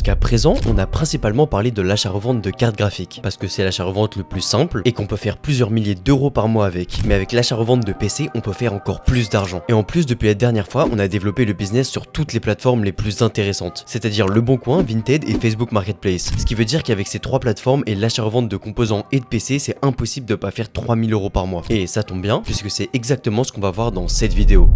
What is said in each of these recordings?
Jusqu'à présent, on a principalement parlé de l'achat-revente de cartes graphiques, parce que c'est l'achat-revente le plus simple et qu'on peut faire plusieurs milliers d'euros par mois avec. Mais avec l'achat-revente de PC, on peut faire encore plus d'argent. Et en plus, depuis la dernière fois, on a développé le business sur toutes les plateformes les plus intéressantes, c'est-à-dire Le Bon Coin, Vinted et Facebook Marketplace. Ce qui veut dire qu'avec ces trois plateformes et l'achat-revente de composants et de PC, c'est impossible de pas faire 3000 euros par mois. Et ça tombe bien, puisque c'est exactement ce qu'on va voir dans cette vidéo.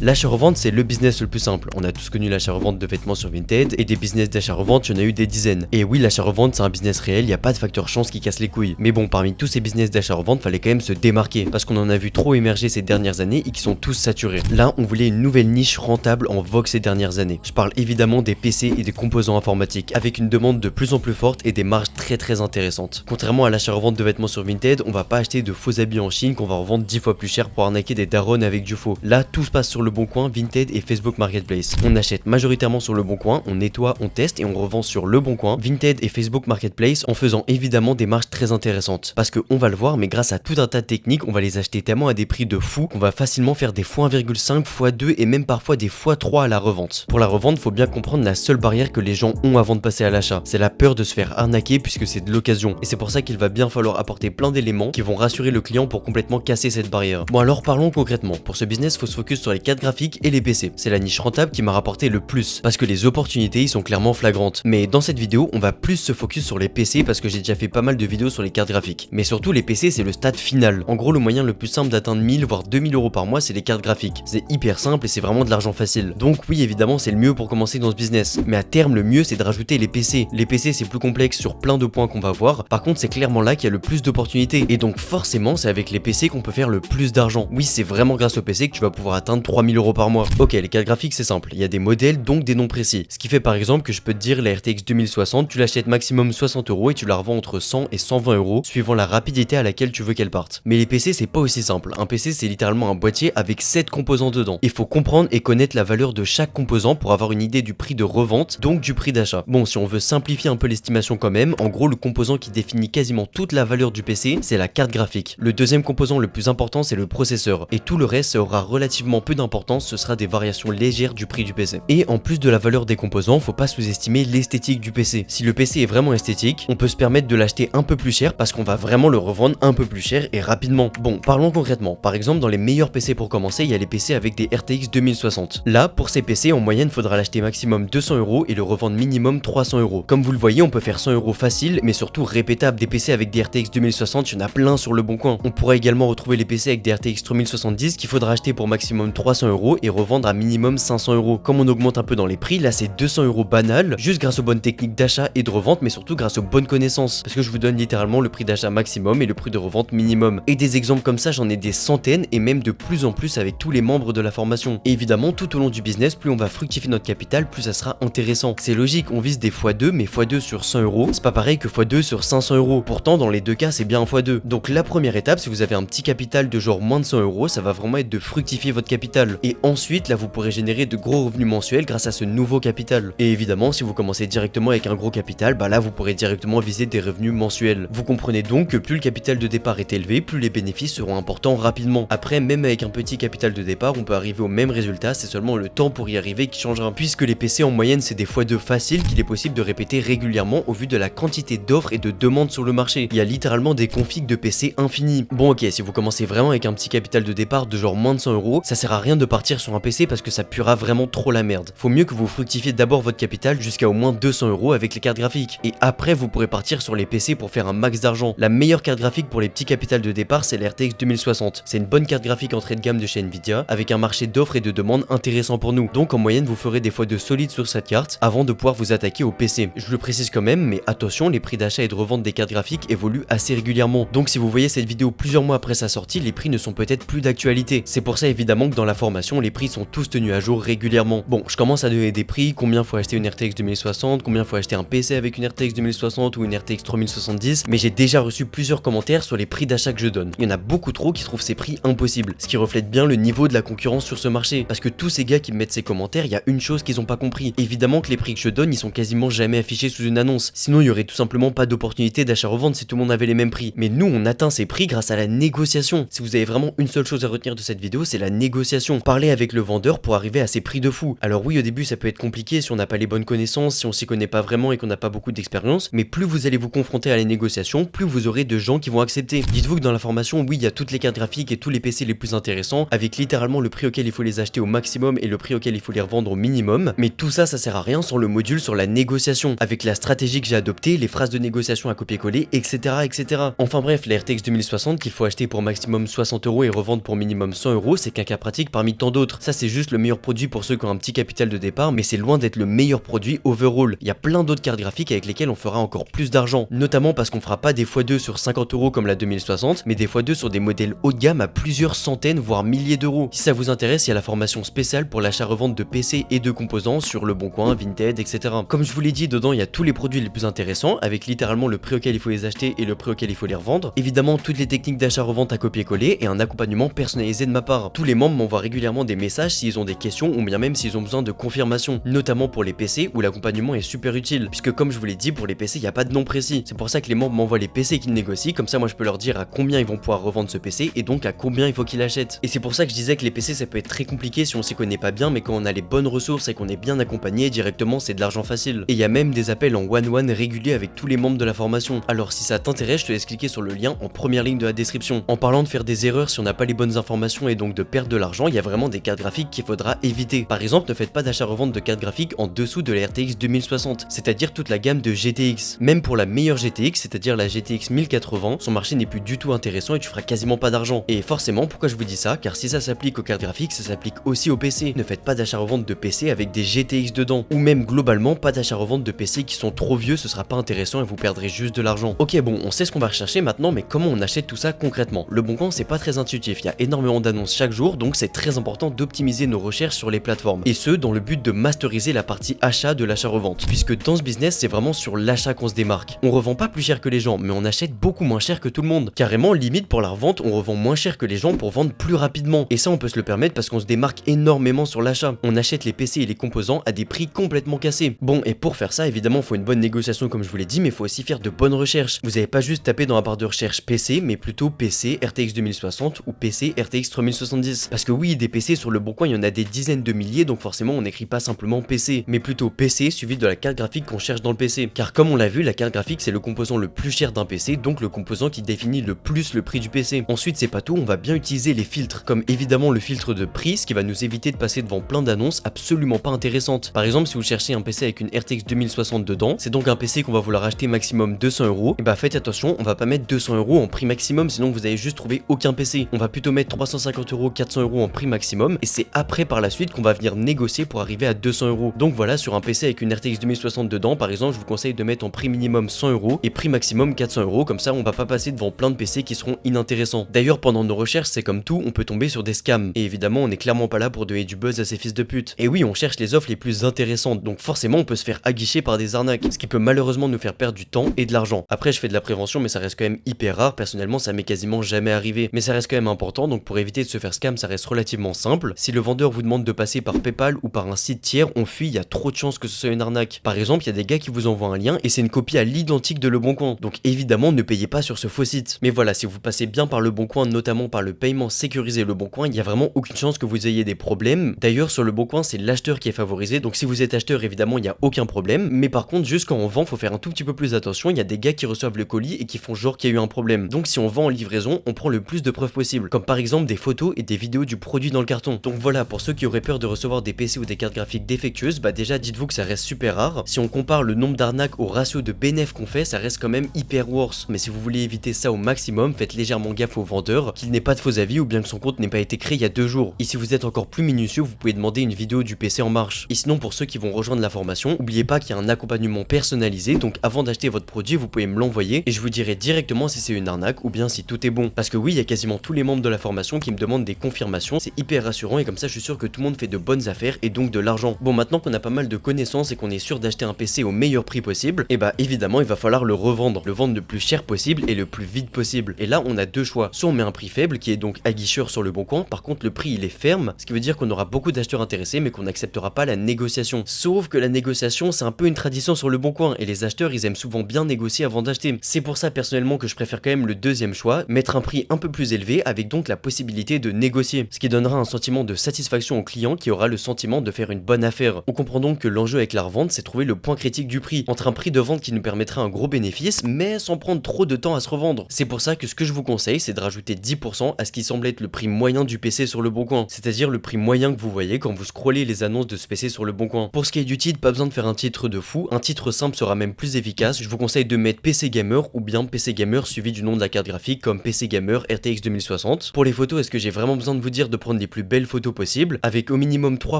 L'achat-revente, c'est le business le plus simple. On a tous connu l'achat-revente de vêtements sur Vinted et des business d'achat-revente, il y en a eu des dizaines. Et oui, l'achat-revente, c'est un business réel, il n'y a pas de facteur chance qui casse les couilles. Mais bon, parmi tous ces business d'achat-revente, fallait quand même se démarquer parce qu'on en a vu trop émerger ces dernières années et qui sont tous saturés. Là, on voulait une nouvelle niche rentable en vogue ces dernières années. Je parle évidemment des PC et des composants informatiques, avec une demande de plus en plus forte et des marges très intéressantes. Contrairement à l'achat-revente de vêtements sur Vinted, on va pas acheter de faux habits en Chine qu'on va revendre 10 fois plus cher pour arnaquer des darons avec du faux. Là, tout se passe sur Le Bon Coin, Vinted et Facebook Marketplace. On achète majoritairement sur Le Bon Coin, on nettoie, on teste et on revend sur Le Bon Coin, Vinted et Facebook Marketplace en faisant évidemment des marges très intéressantes. Parce que on va le voir, mais grâce à tout un tas de techniques, on va les acheter tellement à des prix de fou qu'on va facilement faire des x1,5, x2 et même parfois des x3 à la revente. Pour la revente, faut bien comprendre la seule barrière que les gens ont avant de passer à l'achat. C'est la peur de se faire arnaquer puisque c'est de l'occasion. Et c'est pour ça qu'il va bien falloir apporter plein d'éléments qui vont rassurer le client pour complètement casser cette barrière. Bon alors parlons concrètement. Pour ce business, faut se focus sur les cartes graphiques et les PC. C'est la niche rentable qui m'a rapporté le plus parce que les opportunités y sont clairement flagrantes. Mais dans cette vidéo, on va plus se focus sur les PC parce que j'ai déjà fait pas mal de vidéos sur les cartes graphiques. Mais surtout les PC, c'est le stade final. En gros, le moyen le plus simple d'atteindre 1000 voire 2000 euros par mois, c'est les cartes graphiques. C'est hyper simple et c'est vraiment de l'argent facile. Donc oui, évidemment, c'est le mieux pour commencer dans ce business. Mais à terme, le mieux, c'est de rajouter les PC. Les PC, c'est plus complexe sur plein de points qu'on va voir. Par contre, c'est clairement là qu'il y a le plus d'opportunités. Et donc forcément, c'est avec les PC qu'on peut faire le plus d'argent. Oui, c'est vraiment grâce aux PC que tu vas pouvoir atteindre 3000 euros par mois. Ok, les cartes graphiques, c'est simple. Il y a des modèles, donc des noms précis. Ce qui fait par exemple que je peux te dire la RTX 2060, tu l'achètes maximum 60 euros et tu la revends entre 100 et 120 euros, suivant la rapidité à laquelle tu veux qu'elle parte. Mais les PC, c'est pas aussi simple. Un PC, c'est littéralement un boîtier avec 7 composants dedans. Il faut comprendre et connaître la valeur de chaque composant pour avoir une idée du prix de revente, donc du prix d'achat. Bon, si on veut simplifier un peu l'estimation quand même, en gros, le composant qui définit quasiment toute la valeur du PC, c'est la carte graphique. Le deuxième composant le plus important, c'est le processeur. Et tout le reste, ça aura relativement peu d'importance, ce sera des variations légères du prix du PC. Et en plus de la valeur des composants, faut pas sous-estimer l'esthétique du PC. Si le PC est vraiment esthétique, on peut se permettre de l'acheter un peu plus cher parce qu'on va vraiment le revendre un peu plus cher et rapidement. Bon, parlons concrètement. Par exemple, dans les meilleurs PC pour commencer, il y a les PC avec des RTX 2060. Là, pour ces PC, en moyenne, faudra l'acheter maximum 200 euros et le revendre minimum 300 euros. Comme vous le voyez, on peut faire 100 euros facile, mais surtout répétable. Des PC avec des RTX 2060, il y en a plein sur Le Bon Coin. On pourra également retrouver les PC avec des RTX 3070 qu'il faudra acheter pour maximum 300 euros et revendre à minimum 500 euros. Comme on augmente un peu dans les prix, là c'est 200 euros banal, juste grâce aux bonnes techniques d'achat et de revente, mais surtout grâce aux bonnes connaissances. Parce que je vous donne littéralement le prix d'achat maximum et le prix de revente minimum. Et des exemples comme ça, j'en ai des centaines et même de plus en plus avec tous les membres de la formation. Et évidemment, tout au long du business, plus on va fructifier notre capital, plus ça sera intéressant. C'est logique, on vise des x2, mais x2 sur 100 euros, c'est pas pareil que x2 sur 500 euros. Pourtant, dans les deux cas, c'est bien un x2. Donc la première étape, si vous avez un petit capital de genre moins de 100 euros, ça va vraiment être de fructifier votre capital. Et ensuite, là, vous pourrez générer de gros revenus mensuels grâce à ce nouveau capital. Et évidemment, si vous commencez directement avec un gros capital, bah là vous pourrez directement viser des revenus mensuels. Vous comprenez donc que plus le capital de départ est élevé, plus les bénéfices seront importants rapidement. Après, même avec un petit capital de départ, on peut arriver au même résultat, c'est seulement le temps pour y arriver qui changera. Puisque les PC en moyenne c'est des x2 faciles qu'il est possible de répéter régulièrement au vu de la quantité d'offres et de demandes sur le marché. Il y a littéralement des configs de PC infinis. Bon ok, si vous commencez vraiment avec un petit capital de départ de genre moins de 100 euros, ça sert à rien de partir sur un PC parce que ça puera vraiment trop la merde. Faut mieux que vous fructifiez d'abord votre capital jusqu'à au moins 200 euros avec les cartes graphiques. Et après, vous pourrez partir sur les PC pour faire un max d'argent. La meilleure carte graphique pour les petits capitals de départ, c'est la RTX 2060. C'est une bonne carte graphique entrée de gamme de chez Nvidia, avec un marché d'offres et de demandes intéressant pour nous. Donc en moyenne, vous ferez des fois de solides sur cette carte avant de pouvoir vous attaquer au PC. Je le précise quand même, mais attention, les prix d'achat et de revente des cartes graphiques évoluent assez régulièrement. Donc si vous voyez cette vidéo plusieurs mois après sa sortie, les prix ne sont peut-être plus d'actualité. C'est pour ça évidemment que dans la formation, les prix sont tous tenus à jour régulièrement. Bon, je commence à donner des prix, combien faut acheter une RTX 2060, combien faut acheter un PC avec une RTX 2060 ou une RTX 3070, mais j'ai déjà reçu plusieurs commentaires sur les prix d'achat que je donne. Il y en a beaucoup trop qui trouvent ces prix impossibles, ce qui reflète bien le niveau de la concurrence sur ce marché. Parce que tous ces gars qui me mettent ces commentaires, il y a une chose qu'ils ont pas compris. Évidemment que les prix que je donne, ils sont quasiment jamais affichés sous une annonce. Sinon, il y aurait tout simplement pas d'opportunité d'achat-revente si tout le monde avait les mêmes prix. Mais nous, on atteint ces prix grâce à la négociation. Si vous avez vraiment une seule chose à retenir de cette vidéo, c'est la négociation. négociation. Parlez avec le vendeur pour arriver à ces prix de fou. Alors oui, au début ça peut être compliqué si on n'a pas les bonnes connaissances, si on s'y connaît pas vraiment et qu'on n'a pas beaucoup d'expérience, mais plus vous allez vous confronter à les négociations, plus vous aurez de gens qui vont accepter. Dites-vous que dans la formation, oui, il y a toutes les cartes graphiques et tous les PC les plus intéressants, avec littéralement le prix auquel il faut les acheter au maximum et le prix auquel il faut les revendre au minimum, mais tout ça, ça sert à rien sans le module sur la négociation, avec la stratégie que j'ai adoptée, les phrases de négociation à copier-coller, etc., etc. Enfin bref, la RTX 2060 qu'il faut acheter pour maximum 60 € et revendre pour minimum 100 €, c'est qu'un cas pratique parmi tant d'autres. Ça, c'est juste le meilleur produit pour ceux qui ont un petit capital de départ, mais c'est loin d'être le meilleur produit overall. Il y a plein d'autres cartes graphiques avec lesquelles on fera encore plus d'argent, notamment parce qu'on fera pas des x2 sur 50 € comme la 2060, mais des x2 sur des modèles haut de gamme à plusieurs centaines voire milliers d'euros. Si ça vous intéresse, il y a la formation spéciale pour l'achat-revente de PC et de composants sur Le Bon Coin, Vinted, etc. Comme je vous l'ai dit, dedans il y a tous les produits les plus intéressants, avec littéralement le prix auquel il faut les acheter et le prix auquel il faut les revendre. Évidemment, toutes les techniques d'achat-revente à copier-coller et un accompagnement personnalisé de ma part. Tous les membres m'envoient régulièrement des messages s'ils ont des questions ou bien même s'ils ont besoin de confirmation, notamment pour les PC où l'accompagnement est super utile, puisque comme je vous l'ai dit, pour les PC il n'y a pas de nom précis. C'est pour ça que les membres m'envoient les PC qu'ils négocient, comme ça moi je peux leur dire à combien ils vont pouvoir revendre ce PC et donc à combien il faut qu'ils l'achètent. Et c'est pour ça que je disais que les PC ça peut être très compliqué si on s'y connaît pas bien, mais quand on a les bonnes ressources et qu'on est bien accompagné directement, c'est de l'argent facile. Et il y a même des appels en one-one réguliers avec tous les membres de la formation. Alors si ça t'intéresse, je te laisse cliquer sur le lien en première ligne de la description. En parlant de faire des erreurs si on n'a pas les bonnes informations et donc de perdre de l'argent, il y a vraiment des cartes graphiques qu'il faudra éviter. Par exemple, ne faites pas d'achat-revente de cartes graphiques en dessous de la RTX 2060, c'est-à-dire toute la gamme de GTX. Même pour la meilleure GTX, c'est-à-dire la GTX 1080, son marché n'est plus du tout intéressant et tu feras quasiment pas d'argent. Et forcément, pourquoi je vous dis ça? Car si ça s'applique aux cartes graphiques, ça s'applique aussi aux PC. Ne faites pas d'achat-revente de PC avec des GTX dedans, ou même globalement pas d'achat-revente de PC qui sont trop vieux, ce sera pas intéressant et vous perdrez juste de l'argent. Ok, bon, on sait ce qu'on va rechercher maintenant, mais comment on achète tout ça concrètement? Le Bon Coin, c'est pas très intuitif, il y a énormément d'annonces chaque jour, donc c'est très important d'optimiser nos recherches sur les plateformes, et ce dans le but de masteriser la partie achat de l'achat-revente, puisque dans ce business c'est vraiment sur l'achat qu'on se démarque. On revend pas plus cher que les gens, mais on achète beaucoup moins cher que tout le monde. Carrément, limite pour la revente, on revend moins cher que les gens pour vendre plus rapidement, et ça on peut se le permettre parce qu'on se démarque énormément sur l'achat. On achète les PC et les composants à des prix complètement cassés. Bon, et pour faire ça, évidemment, il faut une bonne négociation comme je vous l'ai dit, mais il faut aussi faire de bonnes recherches. Vous n'avez pas juste taper dans la barre de recherche PC, mais plutôt PC RTX 2060 ou PC RTX 3070. Parce que oui, des PC sur Le Bon Coin, il y en a des dizaines de milliers, donc forcément on n'écrit pas simplement PC, mais plutôt PC suivi de la carte graphique qu'on cherche dans le PC. Car comme on l'a vu, la carte graphique c'est le composant le plus cher d'un PC, donc le composant qui définit le plus le prix du PC. Ensuite, c'est pas tout, on va bien utiliser les filtres, comme évidemment le filtre de prix, ce qui va nous éviter de passer devant plein d'annonces absolument pas intéressantes. Par exemple, si vous cherchez un PC avec une RTX 2060 dedans, c'est donc un PC qu'on va vouloir acheter maximum 200 €, et bah faites attention, on va pas mettre 200 € en prix maximum, sinon vous allez juste trouver aucun PC. On va plutôt mettre 350 €, 400 € en prix maximum, et c'est après par la suite qu'on va venir négocier pour arriver à 200 €. Donc voilà, sur un PC avec une RTX 2060 dedans, par exemple, je vous conseille de mettre en prix minimum 100 € et prix maximum 400 €, comme ça on va pas passer devant plein de PC qui seront inintéressants. D'ailleurs, pendant nos recherches, c'est comme tout, on peut tomber sur des scams, et évidemment on est clairement pas là pour donner du buzz à ces fils de pute. Et oui, on cherche les offres les plus intéressantes, donc forcément on peut se faire aguicher par des arnaques, ce qui peut malheureusement nous faire perdre du temps et de l'argent. Après, je fais de la prévention, mais ça reste quand même hyper rare, personnellement ça m'est quasiment jamais arrivé, mais ça reste quand même important, donc pour éviter de se faire scam, ça reste relativement simple. Si le vendeur vous demande de passer par PayPal ou par un site tiers, on fuit, il y a trop de chances que ce soit une arnaque. Par exemple, il y a des gars qui vous envoient un lien et c'est une copie à l'identique de Le Bon Coin, donc évidemment ne payez pas sur ce faux site. Mais voilà, si vous passez bien par Le Bon Coin, notamment par le paiement sécurisé Le Bon Coin, il y a vraiment aucune chance que vous ayez des problèmes. D'ailleurs, sur Le Bon Coin, c'est l'acheteur qui est favorisé, donc si vous êtes acheteur, évidemment, il n'y a aucun problème. Mais par contre, juste quand on vend, faut faire un tout petit peu plus attention. Il y a des gars qui reçoivent le colis et qui font genre qu'il y a eu un problème. Donc si on vend en livraison, on prend le plus de preuves possible, comme par exemple des photos et des vidéos du produit dans le carton. Donc voilà, pour ceux qui auraient peur de recevoir des PC ou des cartes graphiques défectueuses, bah déjà dites-vous que ça reste super rare. Si on compare le nombre d'arnaques au ratio de bénéfices qu'on fait, ça reste quand même hyper worse. Mais si vous voulez éviter ça au maximum, faites légèrement gaffe au vendeur, qu'il n'ait pas de faux avis ou bien que son compte n'ait pas été créé il y a 2 jours. Et si vous êtes encore plus minutieux, vous pouvez demander une vidéo du PC en marche. Et sinon, pour ceux qui vont rejoindre la formation, n'oubliez pas qu'il y a un accompagnement personnalisé, donc avant d'acheter votre produit, vous pouvez me l'envoyer et je vous dirai directement si c'est une arnaque ou bien si tout est bon. Parce que oui, il y a quasiment tous les membres de la formation qui me demandent des confirmations, c'est hyper rassurant et comme ça je suis sûr que tout le monde fait de bonnes affaires et donc de l'argent. Bon, maintenant qu'on a pas mal de connaissances et qu'on est sûr d'acheter un PC au meilleur prix possible, et bah évidemment il va falloir le vendre le plus cher possible et le plus vite possible. Et là on a deux choix, soit on met un prix faible qui est donc aguicheur sur Le Bon Coin, par contre le prix il est ferme, ce qui veut dire qu'on aura beaucoup d'acheteurs intéressés mais qu'on n'acceptera pas la négociation. Sauf que la négociation c'est un peu une tradition sur Le Bon Coin et les acheteurs ils aiment souvent bien négocier avant d'acheter. C'est pour ça personnellement que je préfère quand même le deuxième choix, mettre un prix un peu plus élevé avec donc la possibilité de négocier, ce qui donne donnera un sentiment de satisfaction au client qui aura le sentiment de faire une bonne affaire. On comprend donc que l'enjeu avec la revente, c'est trouver le point critique du prix, entre un prix de vente qui nous permettrait un gros bénéfice, mais sans prendre trop de temps à se revendre. C'est pour ça que ce que je vous conseille, c'est de rajouter 10% à ce qui semble être le prix moyen du PC sur le bon coin, c'est-à-dire le prix moyen que vous voyez quand vous scrollez les annonces de ce PC sur le bon coin. Pour ce qui est du titre, pas besoin de faire un titre de fou, un titre simple sera même plus efficace. Je vous conseille de mettre PC Gamer ou bien PC Gamer suivi du nom de la carte graphique comme PC Gamer RTX 2060. Pour les photos, est-ce que j'ai vraiment besoin de vous dire de prendre les plus belles photos possibles, avec au minimum 3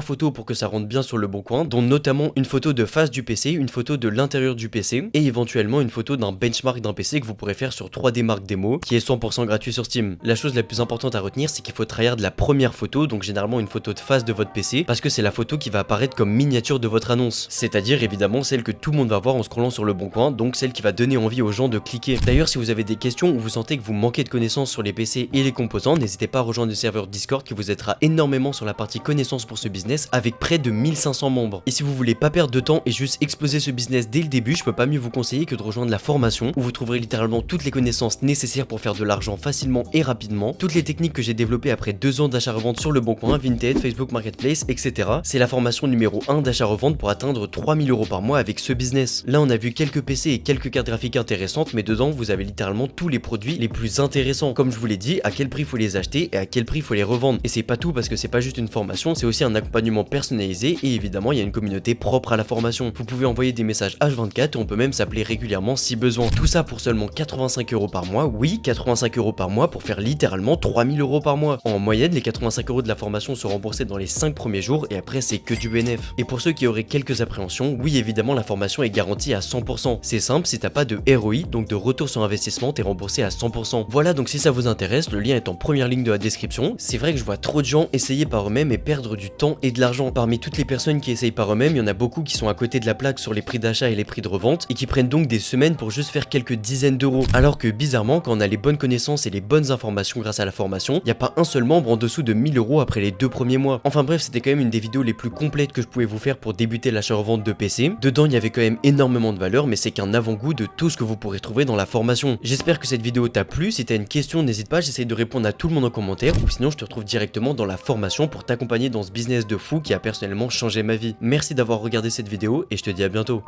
photos pour que ça rentre bien sur le bon coin, dont notamment une photo de face du PC, une photo de l'intérieur du PC et éventuellement une photo d'un benchmark d'un PC que vous pourrez faire sur 3D Mark Demo qui est 100% gratuit sur Steam. La chose la plus importante à retenir, c'est qu'il faut tryhard la première photo, donc généralement une photo de face de votre PC, parce que c'est la photo qui va apparaître comme miniature de votre annonce, c'est-à-dire évidemment celle que tout le monde va voir en scrollant sur le bon coin, donc celle qui va donner envie aux gens de cliquer. D'ailleurs, si vous avez des questions ou vous sentez que vous manquez de connaissances sur les PC et les composants, n'hésitez pas à rejoindre le serveur Discord qui vous aidera énormément sur la partie connaissances pour ce business avec près de 1500 membres. Et si vous voulez pas perdre de temps et juste exploser ce business dès le début, je peux pas mieux vous conseiller que de rejoindre la formation où vous trouverez littéralement toutes les connaissances nécessaires pour faire de l'argent facilement et rapidement, toutes les techniques que j'ai développées après 2 ans d'achat-revente sur le bon coin, Vinted, Facebook Marketplace, etc. C'est la formation numéro 1 d'achat-revente pour atteindre 3000 € par mois avec ce business. Là, on a vu quelques PC et quelques cartes graphiques intéressantes, mais dedans, vous avez littéralement tous les produits les plus intéressants. Comme je vous l'ai dit, à quel prix faut les acheter et à quel prix faut les revendre. Et c'est pas tout parce que c'est pas juste une formation, c'est aussi un accompagnement personnalisé et évidemment, il y a une communauté propre à la formation. Vous pouvez envoyer des messages H24 et on peut même s'appeler régulièrement si besoin. Tout ça pour seulement 85 € par mois. Oui, 85 € par mois pour faire littéralement 3000 € par mois. En moyenne, les 85 € de la formation sont remboursés dans les 5 premiers jours et après c'est que du bénéf. Et pour ceux qui auraient quelques appréhensions, oui évidemment la formation est garantie à 100%. C'est simple, si t'as pas de ROI, donc de retour sur investissement, t'es remboursé à 100%. Voilà, donc si ça vous intéresse, le lien est en première ligne de la description. C'est vrai que je vois trop de gens essayer par eux-mêmes et perdre du temps et de l'argent. Parmi toutes les personnes qui essayent par eux-mêmes, il y en a beaucoup qui sont à côté de la plaque sur les prix d'achat et les prix de revente et qui prennent donc des semaines pour juste faire quelques dizaines d'euros. Alors que bizarrement, quand on a les bonnes connaissances et les bonnes informations grâce à la formation, il n'y a pas un seul membre en dessous de 1000 € après les 2 premiers mois. Enfin bref, c'était quand même une des vidéos les plus complètes que je pouvais vous faire pour débuter l'achat-revente de PC. Dedans, il y avait quand même énormément de valeur, mais c'est qu'un avant-goût de tout ce que vous pourrez trouver dans la formation. J'espère que cette vidéo t'a plu. Si t'as une question, n'hésite pas, j'essaye de répondre à tout le monde en commentaire, ou sinon je te retrouve directement dans la formation pour t'accompagner dans ce business de fou qui a personnellement changé ma vie. Merci d'avoir regardé cette vidéo et je te dis à bientôt.